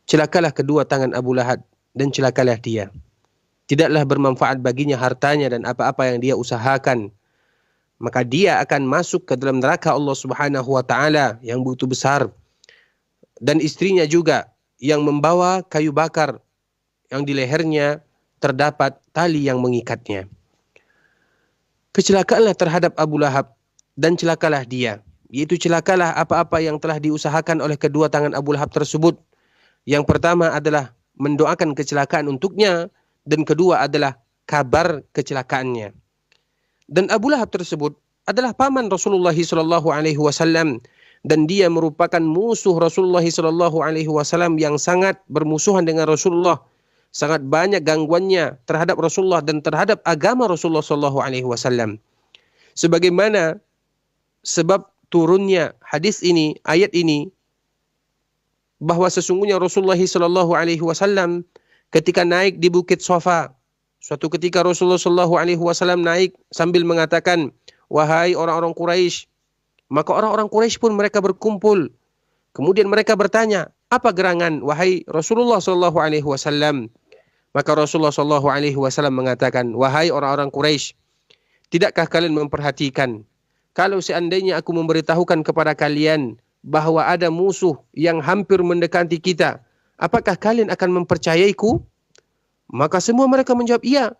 Celakalah kedua tangan Abu Lahab dan celakalah dia. Tidaklah bermanfaat baginya hartanya dan apa-apa yang dia usahakan. Maka dia akan masuk ke dalam neraka Allah Subhanahu wa taala yang begitu besar. Dan istrinya juga yang membawa kayu bakar yang di lehernya terdapat tali yang mengikatnya. Kecelakaanlah terhadap Abu Lahab dan celakalah dia. Yaitu celakalah apa-apa yang telah diusahakan oleh kedua tangan Abu Lahab tersebut. Yang pertama adalah mendoakan kecelakaan untuknya, dan kedua adalah kabar kecelakaannya. Dan Abu Lahab tersebut adalah paman Rasulullah SAW, dan dia merupakan musuh Rasulullah SAW yang sangat bermusuhan dengan Rasulullah. Sangat banyak gangguannya terhadap Rasulullah dan terhadap agama Rasulullah SAW. Sebagaimana sebab turunnya hadis ini, ayat ini, bahwa sesungguhnya Rasulullah SAW ketika naik di Bukit Safa, suatu ketika Rasulullah SAW naik sambil mengatakan, wahai orang-orang Quraisy. Maka orang-orang Quraisy pun mereka berkumpul. Kemudian mereka bertanya, apa gerangan wahai Rasulullah SAW? Maka Rasulullah SAW mengatakan, wahai orang-orang Quraisy, tidakkah kalian memperhatikan kalau seandainya aku memberitahukan kepada kalian bahwa ada musuh yang hampir mendekati kita, apakah kalian akan mempercayaiku? Maka semua mereka menjawab iya.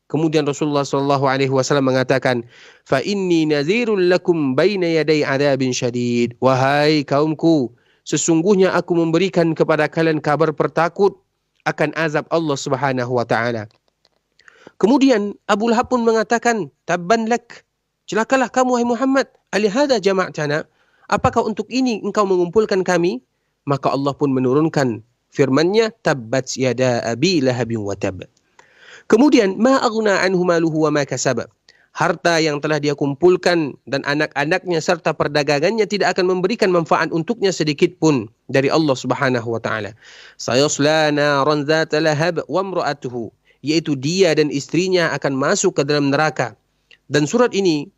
Kemudian Rasulullah SAW mengatakan, fa inni nadhirul lakum baina yaday adzabin syadid. Wahai kaumku, sesungguhnya aku memberikan kepada kalian kabar pertakut akan azab Allah Subhanahu wa taala. Kemudian Abu Lahab pun mengatakan, tabban lak, celakalah kamu wahai Muhammad, alihada jama'tana, apakah untuk ini engkau mengumpulkan kami? Maka Allah pun menurunkan firman-Nya, tabbat yada abi lahabin wa tabb. Kemudian ma aghna anhu maluhu wa ma kasab. Harta yang telah dia kumpulkan dan anak-anaknya serta perdagangannya tidak akan memberikan manfaat untuknya sedikit pun dari Allah Subhanahu wa taala. Sayasla naran dzata lahab wa imra'atuhu, yaitu dia dan istrinya akan masuk ke dalam neraka. Dan surat ini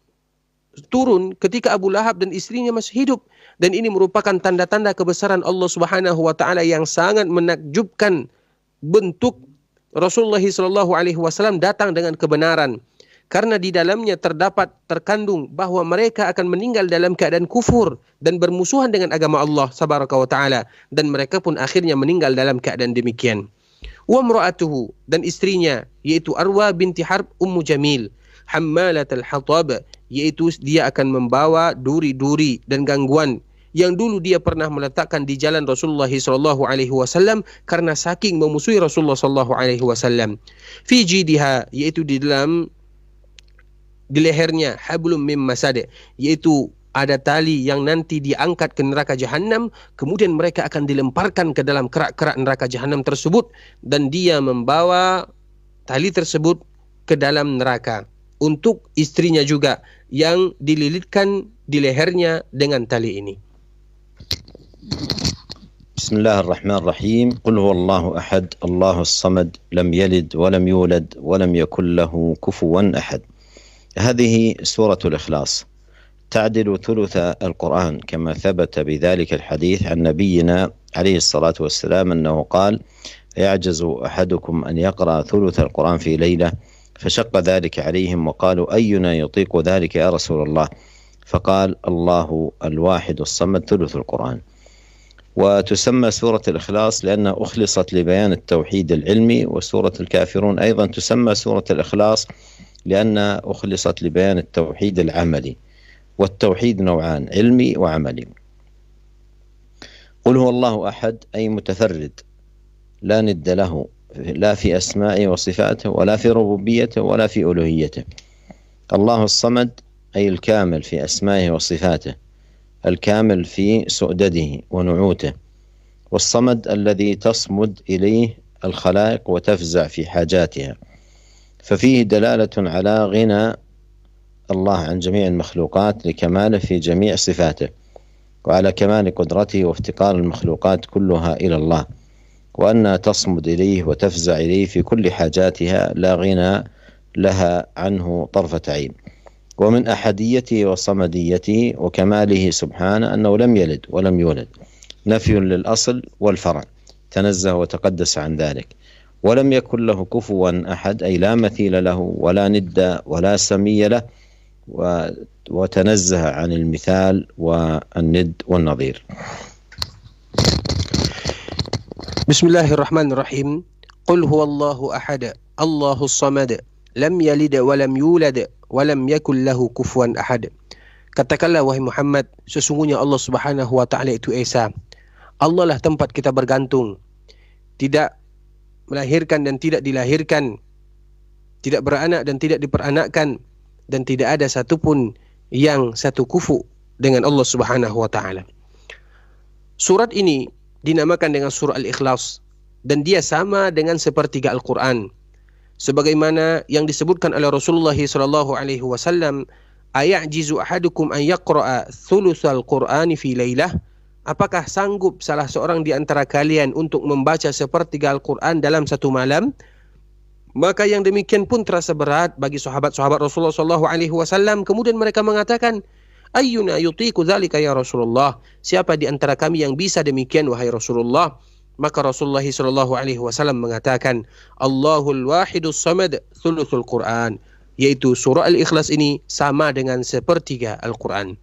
turun ketika Abu Lahab dan istrinya masih hidup, dan ini merupakan tanda-tanda kebesaran Allah Subhanahu wa taala yang sangat menakjubkan. Bentuk Rasulullah SAW datang dengan kebenaran, karena di dalamnya terkandung bahwa mereka akan meninggal dalam keadaan kufur dan bermusuhan dengan agama Allah Subhanahu wa taala, dan mereka pun akhirnya meninggal dalam keadaan demikian. Wa imra'atuhu, dan istrinya yaitu Arwa binti Harb Ummu Jamil, hammalatal hatab, yaitu dia akan membawa duri-duri dan gangguan yang dulu dia pernah meletakkan di jalan Rasulullah SAW karena saking memusuhi Rasulullah SAW. Fi jidiha, yaitu di lehernya, hablum mim masad, yaitu ada tali yang nanti diangkat ke neraka jahanam, kemudian mereka akan dilemparkan ke dalam kerak-kerak neraka jahanam tersebut, dan dia membawa tali tersebut ke dalam neraka. Untuk istrinya juga yang dililitkan di lehernya dengan tali ini. بسم الله الرحمن الرحيم. قل هو الله أحد الله الصمد لم يلد ولم يولد ولم يكن له كفوا أحد. هذه سورة الإخلاص تعدل ثلث القرآن كما ثبت بذلك الحديث عن نبينا عليه الصلاة والسلام أنه قال يعجز أحدكم أن يقرأ ثلث القرآن في ليلة، فشق ذلك عليهم وقالوا أينا يطيق ذلك يا رسول الله؟ فقال الله الواحد الصمد ثلث القرآن. وتسمى سورة الإخلاص لأنها أخلصت لبيان التوحيد العلمي، وسورة الكافرون أيضا تسمى سورة الإخلاص لأنها أخلصت لبيان التوحيد العملي، والتوحيد نوعان، علمي وعملي. قل هو الله أحد أي متفرد لا ند له، لا في أسمائه وصفاته ولا في ربوبيته ولا في ألوهيته. الله الصمد أي الكامل في أسمائه وصفاته، الكامل في سؤدده ونعوته، والصمد الذي تصمد إليه الخلائق وتفزع في حاجاتها، ففيه دلالة على غنى الله عن جميع المخلوقات لكماله في جميع صفاته، وعلى كمال قدرته وافتقار المخلوقات كلها إلى الله، وأنها تصمد إليه وتفزع إليه في كل حاجاتها لا غنى لها عنه طرفة عين. ومن أحديته وصمديته وكماله سبحانه أنه لم يلد ولم يولد، نفي للأصل والفرع، تنزه وتقدس عن ذلك، ولم يكن له كفوا أحد، أي لا مثيل له ولا ند ولا سمي له، وتنزه عن المثال والند والنظير. بسم الله الرحمن الرحيم. قل هو الله أحد الله الصمد lam yalid walam yulad walam yakul lahu kufuwan ahad. Katakanlah wahai Muhammad, sesungguhnya Allah Subhanahu wa taala itu Esa. Allah lah tempat kita bergantung. Tidak melahirkan dan tidak dilahirkan, tidak beranak dan tidak diperanakkan, dan tidak ada satupun yang satu kufu dengan Allah Subhanahu wa taala. Surat ini dinamakan dengan surah Al-Ikhlas, dan dia sama dengan sepertiga Al-Quran. Sebagaimana yang disebutkan oleh Rasulullah sallallahu alaihi wasallam, ayajizu ahadukum an yaqra'a thulutsal Qur'ani fi lailah? Apakah sanggup salah seorang di antara kalian untuk membaca sepertiga Al-Quran dalam satu malam? Maka yang demikian pun terasa berat bagi sahabat-sahabat Rasulullah sallallahu alaihi wasallam. Kemudian mereka mengatakan, ayyuna yutiqu dzalika ya Rasulullah? Siapa di antara kami yang bisa demikian wahai Rasulullah? Maka Rasulullah sallallahu alaihi wasallam mengatakan, Allahul wahidus samad thuluthul Quran, yaitu surah Al-Ikhlas ini sama dengan sepertiga Al-Quran.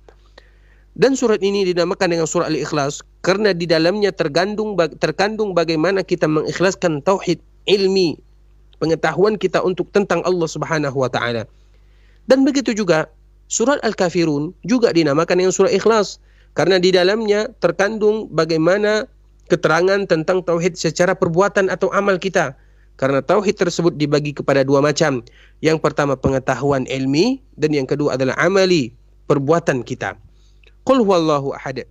Dan surat ini dinamakan dengan surah Al-Ikhlas karena di dalamnya terkandung bagaimana kita mengikhlaskan tauhid ilmi, pengetahuan kita untuk tentang Allah Subhanahu wa taala. Dan begitu juga surat Al-Kafirun juga dinamakan dengan surah Ikhlas karena di dalamnya terkandung bagaimana keterangan tentang tauhid secara perbuatan atau amal kita. Karena tauhid tersebut dibagi kepada dua macam. Yang pertama pengetahuan ilmi, dan yang kedua adalah amali, perbuatan kita. Qul huwallahu ahad,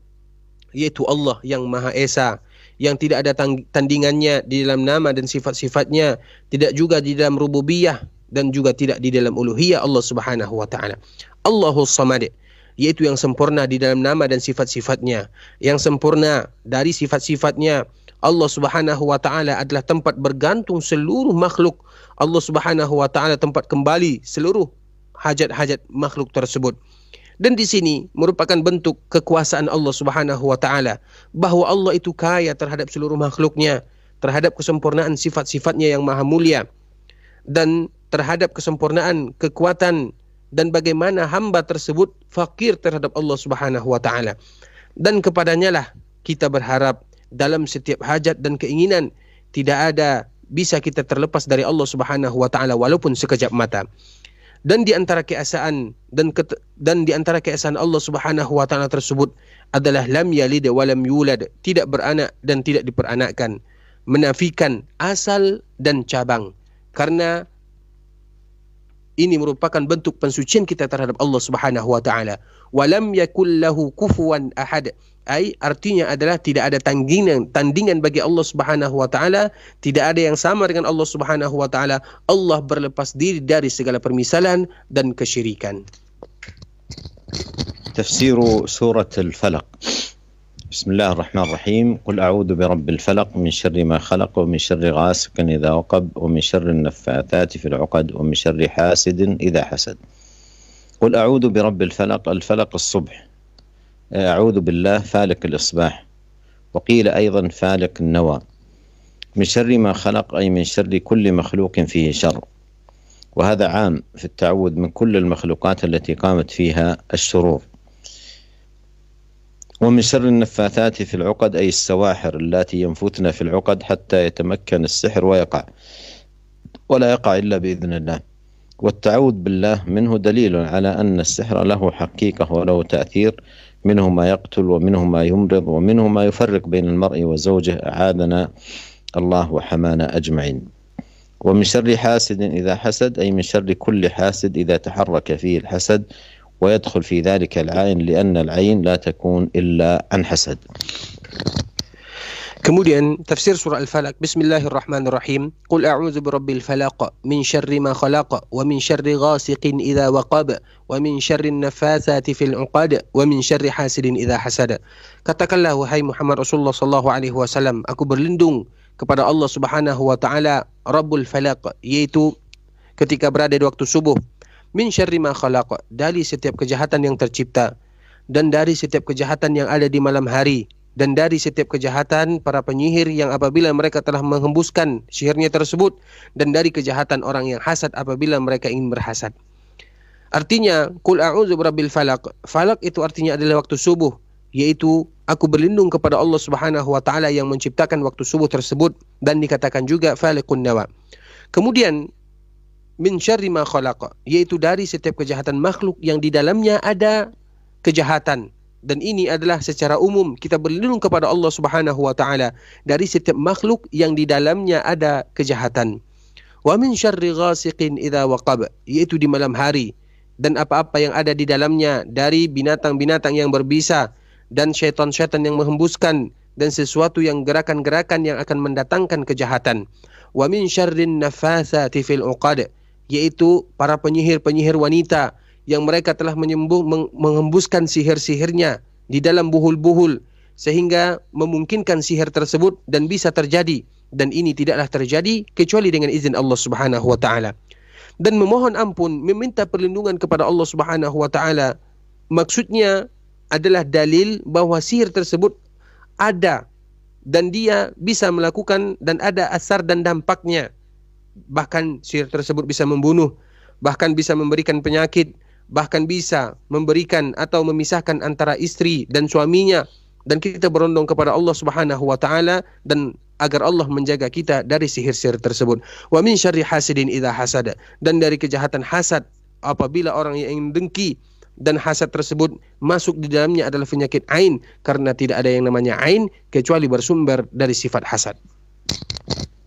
yaitu Allah yang Maha Esa, yang tidak ada tandingannya di dalam nama dan sifat-sifatnya, tidak juga di dalam rububiyah, dan juga tidak di dalam uluhiyah Allah Subhanahu wa taala. Allahus Samad, yaitu yang sempurna di dalam nama dan sifat-sifatnya, yang sempurna dari sifat-sifatnya. Allah Subhanahu wa taala adalah tempat bergantung seluruh makhluk. Allah Subhanahu wa taala tempat kembali seluruh hajat-hajat makhluk tersebut. Dan di sini merupakan bentuk kekuasaan Allah Subhanahu wa taala, bahwa Allah itu kaya terhadap seluruh makhluknya, terhadap kesempurnaan sifat-sifatnya yang maha mulia, dan terhadap kesempurnaan kekuatan, dan bagaimana hamba tersebut fakir terhadap Allah Subhanahu wa taala. Dan kepadanya lah kita berharap dalam setiap hajat dan keinginan. Tidak ada bisa kita terlepas dari Allah Subhanahu wa taala walaupun sekejap mata. Dan di antara keesaan dan di antara keesaan Allah Subhanahu wa taala tersebut adalah lam yalid wa lam yulad, tidak beranak dan tidak diperanakkan, menafikan asal dan cabang. Karena ini merupakan bentuk pensucian kita terhadap Allah Subhanahu wa taala. Walam yakul lahu kufuwan ahad, ai artinya adalah tidak ada tandingan bagi Allah Subhanahu wa taala, tidak ada yang sama dengan Allah Subhanahu wa taala. Allah berlepas diri dari segala permisalan dan kesyirikan. Tafsir surah Al-Falaq. بسم الله الرحمن الرحيم. قل أعوذ برب الفلق من شر ما خلق ومن شر غاسق إذا وقب ومن شر النفاثات في العقد ومن شر حاسد إذا حسد. قل أعوذ برب الفلق، الفلق الصبح، أعوذ بالله فالق الإصباح، وقيل أيضا فالق النوى. من شر ما خلق أي من شر كل مخلوق فيه شر، وهذا عام في التعوذ من كل المخلوقات التي قامت فيها الشرور. ومن شر النفاثات في العقد أي السواحر التي ينفثن في العقد حتى يتمكن السحر ويقع، ولا يقع إلا بإذن الله. والتعوذ بالله منه دليل على أن السحر له حقيقة وله تأثير، منه ما يقتل ومنه ما يمرض ومنه ما يفرق بين المرء وزوجه، أعاذنا الله وحمانا أجمعين. ومن شر حاسد إذا حسد أي من شر كل حاسد إذا تحرك فيه الحسد، ويدخل في ذلك العين لأن العين لا تكون إلا عن حسد. Kemudian tafsir surah Al-Falaq, Bismillahirrahmanirrahim. Qul a'udzu birabbil falaq min syarri ma khalaq wa min syarri ghasiqin idza waqab wa min syarri nafatsati fil 'uqad wa min syarri hasidin idza hasad. Katakanlah wahai Muhammad Rasulullah sallallahu alaihi wasallam, aku berlindung kepada Allah Subhanahu wa taala Rabbul Falaq, yaitu ketika berada di waktu subuh, min syarri ma khalaq, dari setiap kejahatan yang tercipta, dan dari setiap kejahatan yang ada di malam hari, dan dari setiap kejahatan para penyihir yang apabila mereka telah menghembuskan sihirnya tersebut, dan dari kejahatan orang yang hasad apabila mereka ingin berhasad. Artinya, Qul a'udzu birabbil falaq. Falaq itu artinya adalah waktu subuh, yaitu aku berlindung kepada Allah Subhanahu wa taala yang menciptakan waktu subuh tersebut, dan dikatakan juga faliqun nawa. Kemudian min syarri ma khalaq, yaitu dari setiap kejahatan makhluk yang di dalamnya ada kejahatan. Dan ini adalah secara umum kita berlindung kepada Allah Subhanahu wa taala dari setiap makhluk yang di dalamnya ada kejahatan. Wa min syarri ghasiqin idza waqab, yaitu di malam hari dan apa-apa yang ada di dalamnya dari binatang-binatang yang berbisa dan syaitan-syaitan yang menghembuskan dan sesuatu yang gerakan-gerakan yang akan mendatangkan kejahatan. Wa min syarrin nafatsati fil 'uqad, yaitu para penyihir-penyihir wanita yang mereka telah menghembuskan sihir-sihirnya di dalam buhul-buhul sehingga memungkinkan sihir tersebut dan bisa terjadi, dan ini tidaklah terjadi kecuali dengan izin Allah Subhanahu wa taala. Dan memohon ampun, meminta perlindungan kepada Allah Subhanahu wa taala, maksudnya adalah dalil bahwa sihir tersebut ada dan dia bisa melakukan dan ada asar dan dampaknya. Bahkan sihir tersebut bisa membunuh, bahkan bisa memberikan penyakit, bahkan bisa memberikan atau memisahkan antara istri dan suaminya. Dan kita berondong kepada Allah Subhanahu wa taala dan agar Allah menjaga kita dari sihir-sihir tersebut. Wa min syarri hasidin idza hasad, dan dari kejahatan hasad apabila orang yang ingin dengki dan hasad tersebut masuk di dalamnya adalah penyakit ain, karena tidak ada yang namanya ain kecuali bersumber dari sifat hasad.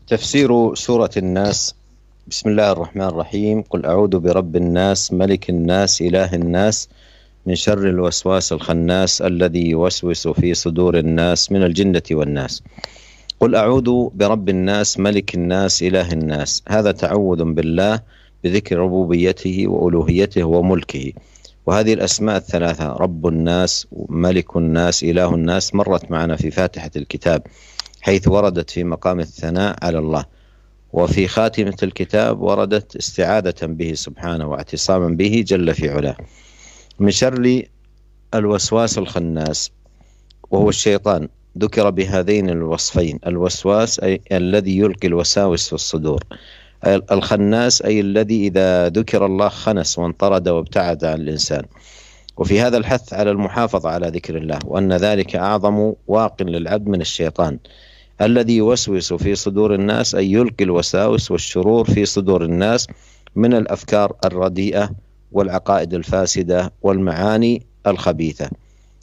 تفسير سورة الناس. بسم الله الرحمن الرحيم. قل أعوذ برب الناس ملك الناس إله الناس من شر الوسواس الخناس الذي يوسوس في صدور الناس من الجنة والناس. قل أعوذ برب الناس ملك الناس إله الناس. هذا تعوذ بالله بذكر ربوبيته وألوهيته وملكه. وهذه الأسماء الثلاثة رب الناس ملك الناس إله الناس مرت معنا في فاتحة الكتاب حيث وردت في مقام الثناء على الله، وفي خاتمة الكتاب وردت استعاذة به سبحانه واعتصاما به جل في علاه من شر الوسواس الخناس وهو الشيطان. ذكر بهذين الوصفين، الوسواس أي الذي يلقي الوساوس في الصدور، الخناس أي الذي إذا ذكر الله خنس وانطرد وابتعد عن الإنسان. وفي هذا الحث على المحافظة على ذكر الله، وأن ذلك أعظم واق للعبد من الشيطان الذي يوسوس في صدور الناس، أي يلقي الوساوس والشرور في صدور الناس من الأفكار الرديئة والعقائد الفاسدة والمعاني الخبيثة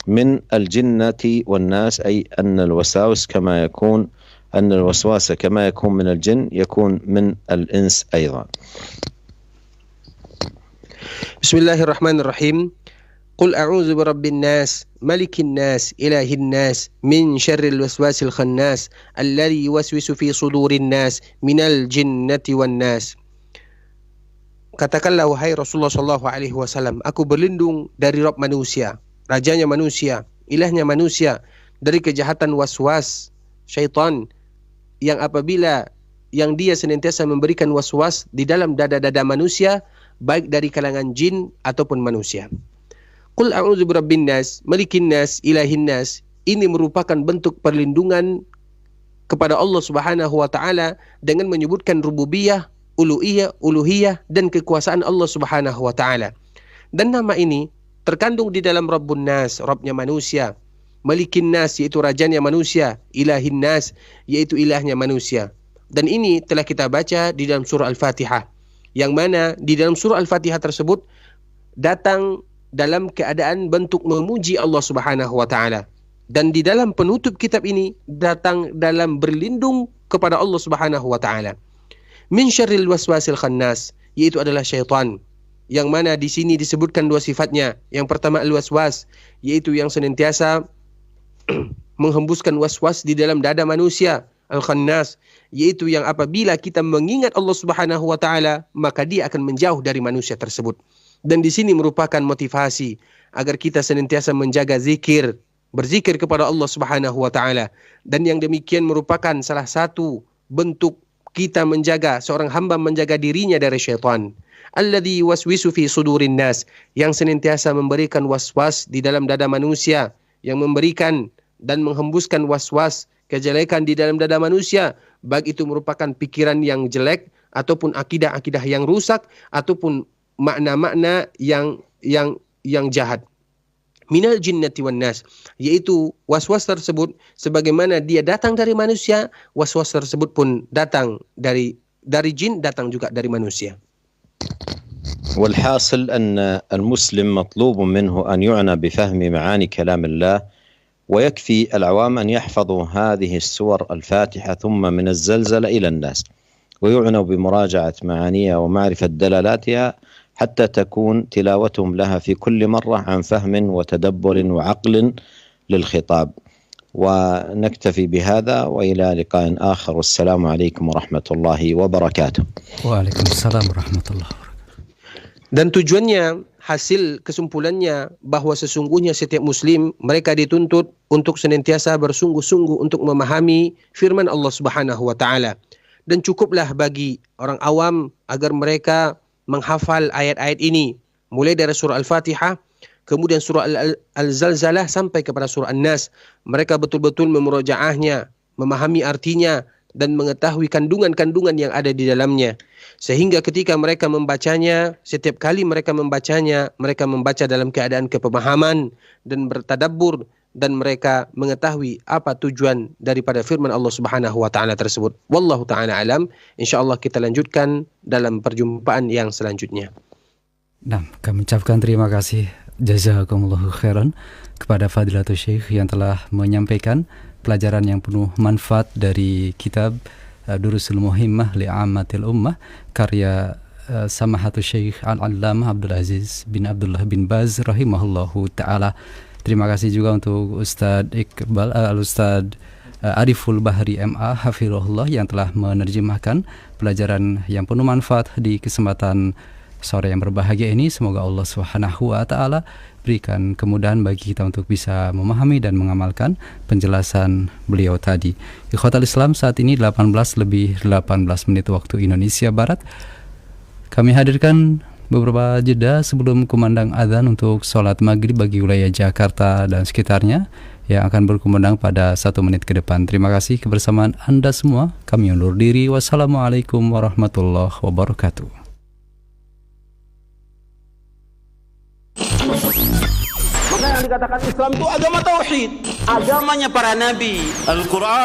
من الجنة والناس، أي أن الوساوس كما يكون أن الوسواس كما يكون من الجن يكون من الإنس أيضا. بسم الله الرحمن الرحيم. قل أعوذ برب الناس ملك الناس إله الناس من شر الوسواس الخناس الذي يوسوس في صدور الناس من الجنة والناس. Katakanlah wahai Rasulullah sallallahu alaihi wasallam, aku berlindung dari Rabb manusia, rajanya manusia, ilahnya manusia, dari kejahatan waswas syaitan yang apabila yang dia senantiasa memberikan waswas di dalam dada-dada manusia, baik dari kalangan jin ataupun manusia. Qul a'udzu birabbin nas, malikin nas, ilahin nas. Ini merupakan bentuk perlindungan kepada Allah Subhanahu wa taala dengan menyebutkan rububiyah, uluhiyah dan kekuasaan Allah Subhanahu wa taala. Dan nama ini terkandung di dalam Rabbun Nas, Rabbnya manusia, Malikin Nas yaitu rajanya manusia, Ilahin Nas yaitu ilahnya manusia. Dan ini telah kita baca di dalam surah Al-Fatihah, yang mana di dalam surah Al-Fatihah tersebut datang dalam keadaan bentuk memuji Allah Subhanahu wa taala, dan di dalam penutup kitab ini datang dalam berlindung kepada Allah Subhanahu wa taala. Min syarril waswasil khannas, yaitu adalah syaitan, yang mana di sini disebutkan dua sifatnya. Yang pertama al-waswas, yaitu yang senantiasa menghembuskan was-was di dalam dada manusia, al-khannas, yaitu yang apabila kita mengingat Allah Subhanahu wa taala, maka dia akan menjauh dari manusia tersebut. Dan di sini merupakan motivasi agar kita senantiasa menjaga zikir, berzikir kepada Allah Subhanahu wa taala. Dan yang demikian merupakan salah satu bentuk kita menjaga, seorang hamba menjaga dirinya dari syaitan. Alladzi waswisu fi sudurin nas, yang senantiasa memberikan was-was di dalam dada manusia, yang memberikan dan menghembuskan was-was kejelekan di dalam dada manusia, baik itu merupakan pikiran yang jelek ataupun akidah-akidah yang rusak ataupun makna-makna yang jahat. Minal jinnati wan nas, yaitu was-was tersebut sebagaimana dia datang dari manusia, was-was tersebut pun datang dari jin, datang juga dari manusia. والحاصل أن المسلم مطلوب منه أن يعنى بفهم معاني كلام الله، ويكفي العوام أن يحفظوا هذه السور الفاتحة ثم من الزلزلة إلى الناس، ويعنوا بمراجعة معانيها ومعرفة دلالاتها حتى تكون تلاوتهم لها في كل مرة عن فهم وتدبر وعقل للخطاب. ونكتفي بهذا وإلى لقاء آخر، والسلام عليكم ورحمة الله وبركاته. Waalaikumsalam warahmatullahi wabarakatuh. Dan tujuannya, hasil kesimpulannya bahwa sesungguhnya setiap muslim mereka dituntut untuk senantiasa bersungguh-sungguh untuk memahami firman Allah Subhanahu wa taala. Dan cukuplah bagi orang awam agar mereka menghafal ayat-ayat ini mulai dari surah Al-Fatihah, kemudian surah Al-Zalzalah sampai kepada surah An-Nas. Mereka betul-betul memurojaahnya, memahami artinya dan mengetahui kandungan-kandungan yang ada di dalamnya. Sehingga ketika mereka membacanya, setiap kali mereka membacanya, mereka membaca dalam keadaan kepemahaman dan bertadabbur, dan mereka mengetahui apa tujuan daripada firman Allah Subhanahu wa taala tersebut. Wallahu taala alam. Insyaallah kita lanjutkan dalam perjumpaan yang selanjutnya. Nah, kami ucapkan terima kasih jazakumullahu khairan kepada Fadilatul Syekh yang telah menyampaikan pelajaran yang penuh manfaat dari kitab Durusul Muhimmah li'ammatil ummah karya Samahatul Syekh Al-Allamah Abdul Aziz bin Abdullah bin Baz rahimahullahu ta'ala. Terima kasih juga untuk Ustadz Iqbal, Ustadz Ariful Bahri MA Hafirullah yang telah menerjemahkan pelajaran yang penuh manfaat di kesempatan sore yang berbahagia ini. Semoga Allah Subhanahu wa taala berikan kemudahan bagi kita untuk bisa memahami dan mengamalkan penjelasan beliau tadi. Ikhwatal Islam, saat ini 18:18 waktu Indonesia Barat. Kami hadirkan beberapa jeda sebelum kumandang azan untuk sholat maghrib bagi wilayah Jakarta dan sekitarnya yang akan berkumandang pada 1 menit ke depan. Terima kasih kebersamaan Anda semua. Kami undur diri. Wassalamualaikum warahmatullahi wabarakatuh. Maka yang dikatakan Islam itu agama tauhid, agamanya para nabi. Al-Quran